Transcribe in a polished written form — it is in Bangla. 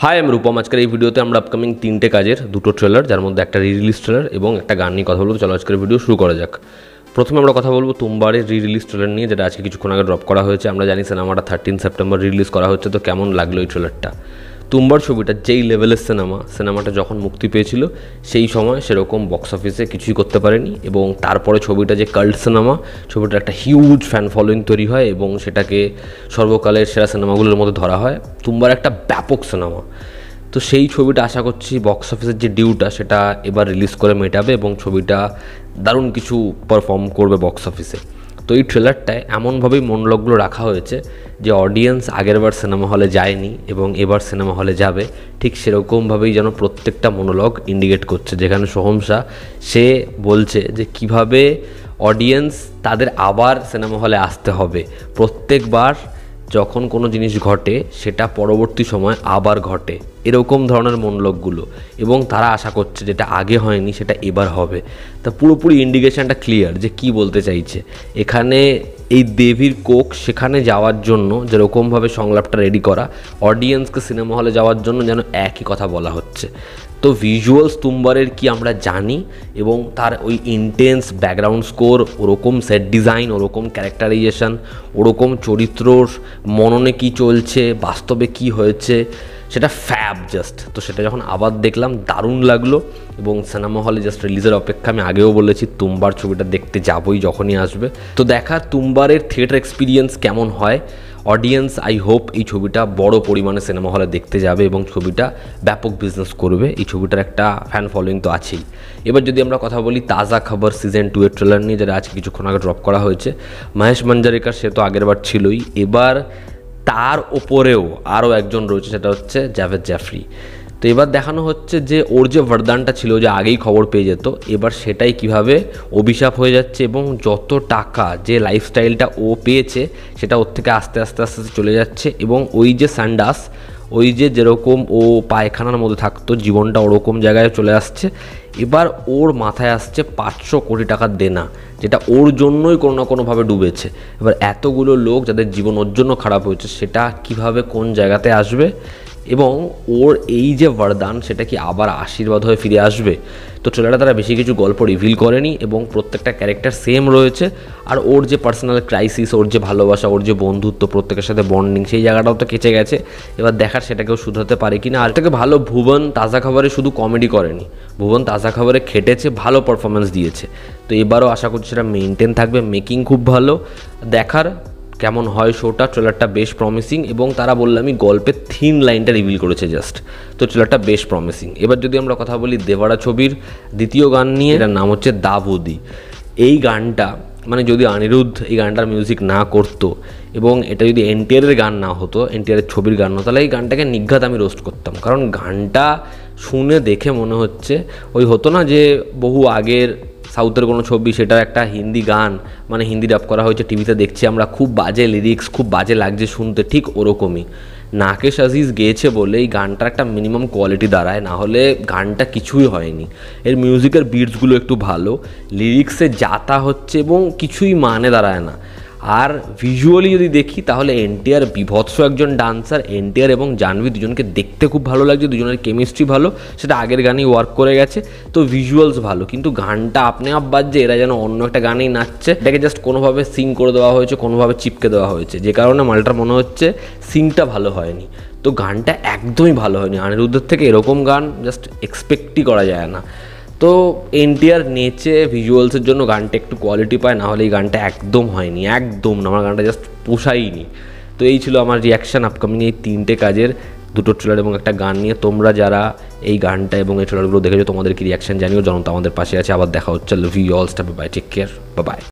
হাই আমি রূপম। আজকের এই ভিডিওতে আমরা আপকামিং 3টে কাজের 2টো ট্রেলার, যার মধ্যে একটা রিলিজ ট্রেলার এবং একটা গান নিয়ে কথা বলবো। চলো আজকের ভিডিও শুরু করা যাক। প্রথমে আমরা কথা বলবো তুম্বারের রিলিজ ট্রেলার নিয়ে, যেটা আজকে কিছুক্ষণ আগে ড্রপ করা হয়েছে। আমরা জানি সিনেমাটা 13 সেপ্টেম্বর রিলিজ করা হচ্ছে। তো কেমন লাগলো এই ট্রেলারটা? তুম্বার ছবিটা যেই লেভেলের সিনেমাটা যখন মুক্তি পেয়েছিল সেই সময় সেরকম বক্স অফিসে কিছুই করতে পারেনি, এবং তারপরে ছবিটা যে কাল্ট সিনেমা, ছবিটার একটা হিউজ ফ্যান ফলোয়িং তৈরি হয় এবং সেটাকে সর্বকালের সেরা সিনেমাগুলোর মধ্যে ধরা হয়। তুম্বার একটা ব্যাপক সিনেমা। তো সেই ছবিটা আশা করছি বক্স অফিসের যে ডিউটা সেটা এবার রিলিজ করে মেটাবে এবং ছবিটা দারুণ কিছু পারফর্ম করবে বক্স অফিসে। তো এই ট্রেলারটায় এমনভাবেই মনোলগগুলো রাখা হয়েছে যে অডিয়েন্স আগেরবার সিনেমা হলে যায়নি এবং এবার সিনেমা হলে যাবে, ঠিক সেরকমভাবেই যেন প্রত্যেকটা মনোলগ ইন্ডিকেট করছে। যেখানে সোহম শাহ সে বলছে যে কিভাবে অডিয়েন্স তাদের আবার সিনেমা হলে আসতে হবে, প্রত্যেকবার যখন কোনো জিনিস ঘটে সেটা পরবর্তী সময় আবার ঘটে, এরকম ধরনের মনোলগগুলো। এবং তারা আশা করছে যেটা আগে হয়নি সেটা এবার হবে। তা পুরোপুরি ইন্ডিকেশনটা ক্লিয়ার যে কি বলতে চাইছে এখানে। এই দেবীর কোক সেখানে যাওয়ার জন্য যেরকমভাবে সংলাপটা রেডি করা, অডিয়েন্সকে সিনেমা হলে যাওয়ার জন্য যেন একই কথা বলা হচ্ছে। তো ভিজুয়ালস তুম্বারের কি আমরা জানি, এবং তার ওই ইন্টেন্স ব্যাকগ্রাউন্ড স্কোর, ওরকম সেট ডিজাইন, ওরকম ক্যারেক্টারাইজেশন, ওরকম চরিত্রর মননে কি চলছে, বাস্তবে কি হয়েছে, সেটা ফ্যাব জাস্ট। তো সেটা যখন আবার দেখলাম দারুণ লাগলো। এবং সিনেমা হলে জাস্ট রিলিজের অপেক্ষা। আমি আগেও বলেছি তুম্বার ছবিটা দেখতে যাবই যখনই আসবে। তো দেখা তুম্বারের থিয়েটার এক্সপিরিয়েন্স কেমন হয়। অডিয়েন্স আই হোপ এই ছবিটা বড় পরিমাণে সিনেমা হলে দেখতে যাবে এবং ছবিটা ব্যাপক বিজনেস করবে। এই ছবিটার একটা ফ্যান ফলোয়িং তো আছেই। এবার যদি আমরা কথা বলি তাজা খবর সিজন 2 এর ট্রেলার নিয়ে, যেটা আজকে কিছুক্ষণ আগে ড্রপ করা হয়েছে। মহেশ মঞ্জারেকার সে তো আগেরবার ছিলই, এবার তার ওপরেও আরও একজন রয়েছে, সেটা হচ্ছে জাভেদ জাফরি। তো এবার দেখানো হচ্ছে যে ওর যে বরদানটা ছিল, যে আগেই খবর পেয়ে যেত, এবার সেটাই কিভাবে অভিশাপ হয়ে যাচ্ছে এবং যত টাকা যে লাইফস্টাইলটা ও পেয়েছে সেটা ওর থেকে আস্তে আস্তে আস্তে আস্তে চলে যাচ্ছে। এবং ওই যে সান্ডাস, ওই যে যেরকম ও পায়খানার মধ্যে থাকতো, জীবনটা ওরকম জায়গায় চলে আসছে। এবার ওর মাথায় আসছে 500 কোটি টাকার দেনা, যেটা ওর জন্যই কোনো না কোনোভাবে ডুবেছে। এবার এতগুলো লোক যাদের জীবন ওর জন্য খারাপ হয়েছে, সেটা কিভাবে কোন জায়গাতে আসবে, এবং ওর এই যে বরদান সেটা কি আবার আশীর্বাদ হয়ে ফিরে আসবে। তো ট্রেলারে তারা বেশি কিছু গল্প রিভিল করেনি এবং প্রত্যেকটা ক্যারেক্টার সেম রয়েছে। আর ওর যে পার্সোনাল ক্রাইসিস, ওর যে ভালোবাসা, ওর যে বন্ধুত্ব, প্রত্যেকের সাথে বন্ডিং, সেই জায়গাটাও তো কেচে গেছে। এবার দেখার সেটাকেও শুধরাতে পারে কি না। আর থেকে ভালো ভুবন তাজা খবরে শুধু কমেডি করেনি, ভুবন তাজা খবরে খেটেছে, ভালো পারফরমেন্স দিয়েছে। তো এবারও আশা করছি সেটা মেনটেন থাকবে। মেকিং খুব ভালো, দেখার কেমন হয় শোটা। ট্রেলারটা বেশ প্রমিসিং এবং তারা বললামই গল্পের থিন লাইনটা রিভিল করেছে জাস্ট। তো ট্রেলারটা বেশ প্রমিসিং। এবার যদি আমরা কথা বলি দেবাড়া ছবির দ্বিতীয় গান নিয়ে, এটার নাম হচ্ছে দাবুদি। এই গানটা মানে যদি অনিরুদ্ধ এই গানটার মিউজিক না করতো এবং এটা যদি এনটিআরের গান না হতো, এনটিআরের ছবির গান না হতো, তাহলে এই গানটাকে নিঘাত আমি রোস্ট করতাম। কারণ গানটা শুনে দেখে মনে হচ্ছে ওই হতো না যে বহু আগের সাউথের কোনো ছবি, সেটার একটা হিন্দি গান, মানে হিন্দি ডাব করা হয়েছে, টিভিতে দেখছি আমরা, খুব বাজে লিরিক্স, খুব বাজে লাগছে শুনতে, ঠিক ওরকমই নাকেশ আজিজ গেয়েছে বলে এই গানটার একটা মিনিমাম কোয়ালিটি দাঁড়ায়, না হলে গানটা কিছুই হয়নি। এর মিউজিকের বিটসগুলো একটু ভালো, লিরিক্সে যাতা হচ্ছে এবং কিছুই মানে দাঁড়ায় না। আর ভিজুয়ালি যদি দেখি তাহলে এনটিআর বিভৎস একজন ডান্সার। এনটিআর এবং জাহ্নবী দুজনকে দেখতে খুব ভালো লাগছে, দুজনের কেমিস্ট্রি ভালো, সেটা আগের গানেই ওয়ার্ক করে গেছে। তো ভিজুয়ালস ভালো, কিন্তু গানটা আপনি আপ বাজছে, এরা যেন অন্য একটা গানেই নাচছে। এটাকে জাস্ট কোনোভাবে সিং করে দেওয়া হয়েছে, কোনোভাবে চিপকে দেওয়া হয়েছে, যে কারণে মালটার মনে হচ্ছে সিংটা ভালো হয়নি। তো গানটা একদমই ভালো হয়নি। অনিরুদ্ধের থেকে এরকম গান জাস্ট এক্সপেক্টই করা যায় না। তো এনটিআর নেচে ভিজুয়ালসের জন্য গানটা একটু কোয়ালিটি পায়, না হলে এই গানটা একদম হয়নি, একদম না। আমার গানটা জাস্ট পোষায়নি। তো এই ছিল আমার রিয়াকশান আপকামিং এই 3টে কাজের, 2টো ট্রেলার এবং একটা গান নিয়ে। তোমরা যারা এই গানটা এবং এই ট্রেলারগুলো দেখেছো, তোমাদের কি রিয়াকশান জানিও। জনতা আমাদের পাশে আছে। আবার দেখা হচ্ছে। Love you all, stop, bye, take care, by.